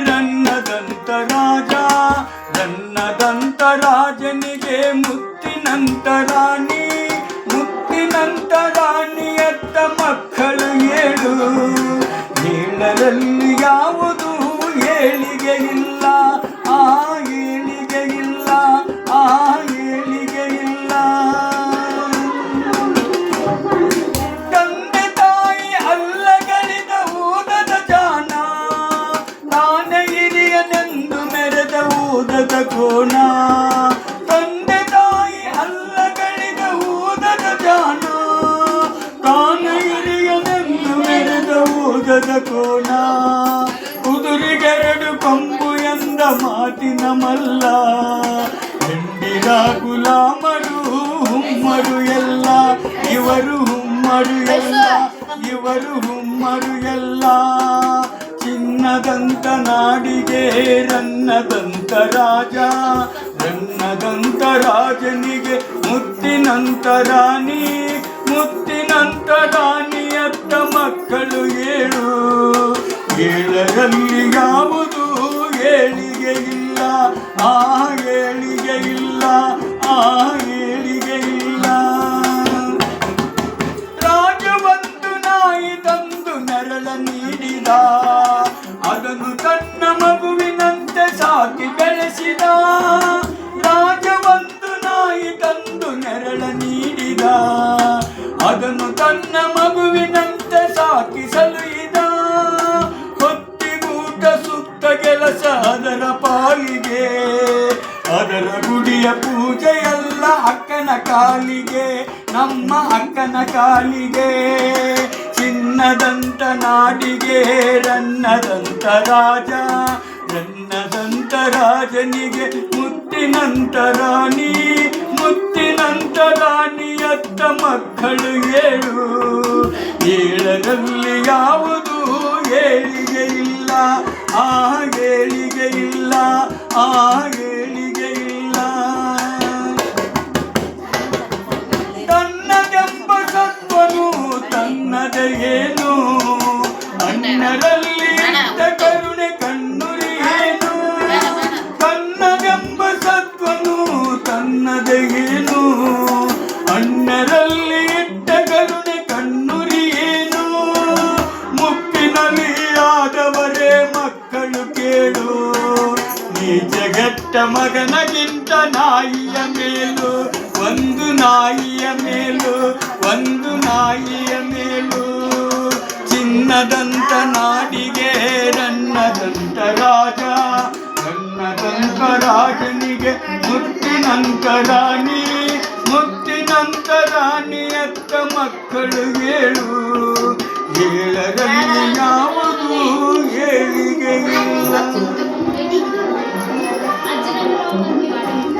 ರನ್ನದಂತ ರಾಜ, ರನ್ನದಂತ ರಾಜನಿಗೆ ಮುತ್ತಿನಂತ ರಾಣಿ, ಮುತ್ತಿನಂತ ರಾಣಿಯತ್ತ ಮಕ್ಕಳು ಏಳು. ಏಳರಲ್ಲಿ ಯಾವುದು ಏಳಿಗೆ ಇಲ್ಲ, ಆ ಏಳಿಗೆ ಇಲ್ಲ, ಆ ಏಳಿಗೆ ಇಲ್ಲ. ತಂದೆ ತಾಯಿ ಅಲ್ಲಗಳಿದ ಊದದ ಜಾಣ, ತಾನೇ ಹಿರಿಯನೆಂದು ಮೆರೆದ ಊದದ ಕೋಣ. ತಂದೆ ತಾಯಿ ಅಲ್ಲಗಳಿದ ಊದದ ಜಾಣ, ತಾನೇ ಹಿರಿಯನೆಂದು ಮೆರೆದ ಊದದ ಕೋಣ. ಕುದುರೆಗೆರಡು ಕೊಂಬು ಎಂದ ಮಾತಿನ ಮಲ್ಲ, ಹೆಂಡಿರ ಗುಲಾಮರು ಹುಮ್ಮರು ಎಲ್ಲ, ಇವರು ಹುಮ್ಮರು ಎಲ್ಲ, ಇವರು ಹುಮ್ಮರು ಎಲ್ಲ. ಚಿನ್ನದಂತ ನಾಡಿಗೆ ರನ್ನದಂತ ರಾಜ, ರನ್ನದಂತ ರಾಜನಿಗೆ ಮುತ್ತಿನಂತ ರಾಣಿ, ಮುತ್ತಿನಂತ ರಾಣಿಯತ್ತ ಮಕ್ಕಳು ಏಳು. ಏಳರಲ್ಲಿ ಯಾವುದು ಏಳಿಗೆ ಇಲ್ಲ, ಆ ಏಳಿಗೆ ಇಲ್ಲ, ಆ ಏಳಿಗೆ ಇಲ್ಲ. ರಾಜ ಒಂದು ನಾಯಿ ತಂದು ನೆರಳ ನೀಡಿದ, ಅದನ್ನು ತನ್ನ ಮಗುವಿನಂತೆ ಸಾಕಿ ಬೆಳೆಸಿದ. ರಾಜ ಒಂದು ನಾಯಿ ತಂದು ನೆರಳ ನೀಡಿದ, ಅದನ್ನು ತನ್ನ ಮಗುವಿನಂತೆ ಸಾಕಿ ಸಲುಹಿದ. ಹೊತ್ತಿಗೂಟ ಸುತ್ತ ಕೆಲಸ ಅದರ ಪಾಲಿಗೆ, ಅದರ ಗುಡಿಯ ಪೂಜೆಯೆಲ್ಲ ಅಕ್ಕನ ಕಾಲಿಗೆ, ನಮ್ಮ ಅಕ್ಕನ ಕಾಲಿಗೆ. ಚಿನ್ನದಂತ ನಾಡಿಗೆ ರನ್ನದಂತ ರಾಜ, ರನ್ನದಂತ ರಾಜನಿಗೆ ಮುತ್ತಿನಂತ ರಾಣಿ, ಮುತ್ತಿನಂತ ರಾಣಿಯತ್ತ ಮಕ್ಕಳು ಏಳು. ಏಳರಲ್ಲಿ ಯಾವುದು ಏಳಿಗೆ ಇಲ್ಲ, ಆ ಏಳಿಗೆ ಇಲ್ಲ, ಆ ಏಳಿಗೆ ಇಲ್ಲ. ತನ್ನದೆಂಬ ಸತ್ವನು ತನ್ನದೇ ಏನು, ಅಣ್ಣರಲ್ಲಿ ಇದ್ದ ಕರುಣೆ ಕಣ್ಣುರಿ ಏನು. ತನ್ನದೆಂಬ ಸತ್ವನು ತನ್ನದೇ ಏನು, ಅಣ್ಣರಲ್ಲಿ ಇಟ್ಟ ಕರುಣೆ ಕಣ್ಣುರಿ ಏನು. ಮುಪ್ಪಿನಲ್ಲಿ ಆದವರೇ ಮಕ್ಕಳು ಕೇಳು, ನೀ ಜಗತ್ತ ಮಗನಗಿಂತ ನಾಯಿಯ ಮೇಲು, ಒಂದು ನಾಯಿಯ ಮೇಲು, ಒಂದು ನಾಯಿಯ ಮೇಲು. ಚಿನ್ನದಂತ ನಾಡಿಗೆ ರನ್ನದಂತ ರಾಜ, ರನ್ನದಂತ ರಾಜನಿಗೆ ಮುತ್ತಿನಂತ ರಾಣಿ, ಮುತ್ತಿನಂತ ರಾಣಿಯತ್ತ ಮಕ್ಕಳು ಏಳು. ಏಳರಲ್ಲಿ ಯಾವುದು